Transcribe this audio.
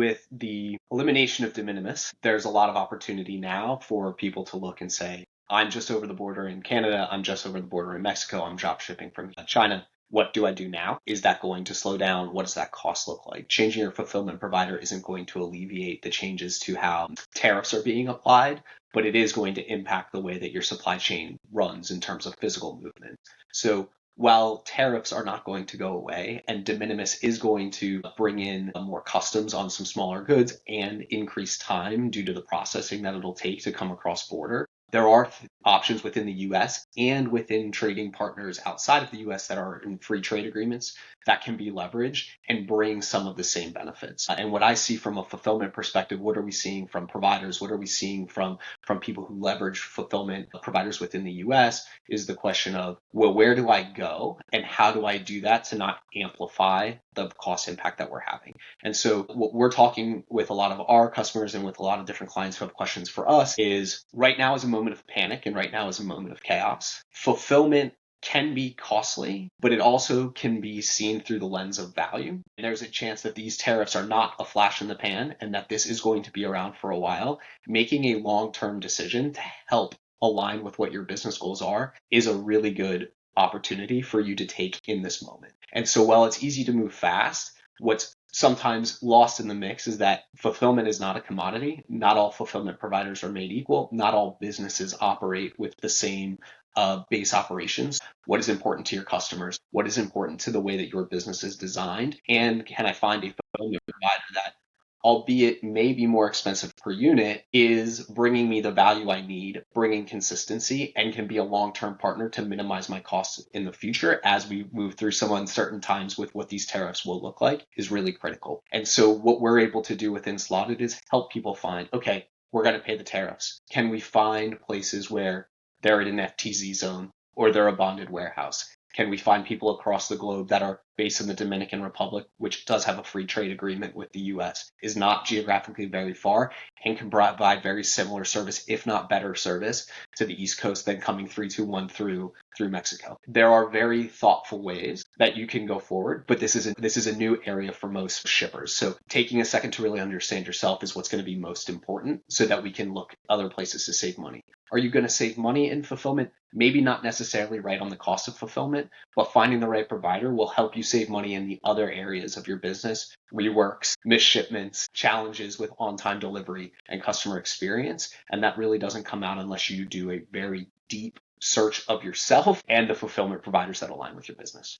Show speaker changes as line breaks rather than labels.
with the elimination of de minimis, there's a lot of opportunity now for people to look and say, I'm just over the border in Canada, I'm just over the border in Mexico, I'm drop shipping from China. What do I do now? Is that going to slow down? What does that cost look like? Changing your fulfillment provider isn't going to alleviate the changes to how tariffs are being applied, but it is going to impact the way that your supply chain runs in terms of physical movement. So while tariffs are not going to go away and de minimis is going to bring in more customs on some smaller goods and increase time due to the processing that it'll take to come across border, there are options within the US and within trading partners outside of the US that are in free trade agreements that can be leveraged and bring some of the same benefits. And what I see from a fulfillment perspective, what are we seeing from providers? What are we seeing from people who leverage fulfillment providers within the US is the question of, well, where do I go and how do I do that to not amplify the cost impact that we're having? And so what we're talking with a lot of our customers and with a lot of different clients who have questions for us is right now is a moment of panic and right now is a moment of chaos. Fulfillment can be costly, but it also can be seen through the lens of value. And there's a chance that these tariffs are not a flash in the pan and that this is going to be around for a while. Making a long-term decision to help align with what your business goals are is a really good opportunity for you to take in this moment. And so while it's easy to move fast, what's sometimes lost in the mix is that fulfillment is not a commodity. Not all fulfillment providers are made equal. Not all businesses operate with the same base operations. What is important to your customers? What is important to the way that your business is designed? And can I find a fulfillment provider that, albeit may be more expensive per unit, is bringing me the value I need, bringing consistency, and can be a long-term partner to minimize my costs in the future as we move through some uncertain times with what these tariffs will look like is really critical. And so what we're able to do within Slotted is help people find, okay, we're going to pay the tariffs. Can we find places where they're in an FTZ zone or they're a bonded warehouse? Can we find people across the globe that are based in the Dominican Republic, which does have a free trade agreement with the US, is not geographically very far, and can provide very similar service, if not better service, to the East Coast than coming 321 through Mexico? There are very thoughtful ways that you can go forward, but this is a new area for most shippers. So taking a second to really understand yourself is what's going to be most important so that we can look at other places to save money. Are you going to save money in fulfillment? Maybe not necessarily right on the cost of fulfillment, but finding the right provider will help you save money in the other areas of your business: reworks, missed shipments, challenges with on-time delivery and customer experience. And that really doesn't come out unless you do a very deep search of yourself and the fulfillment providers that align with your business.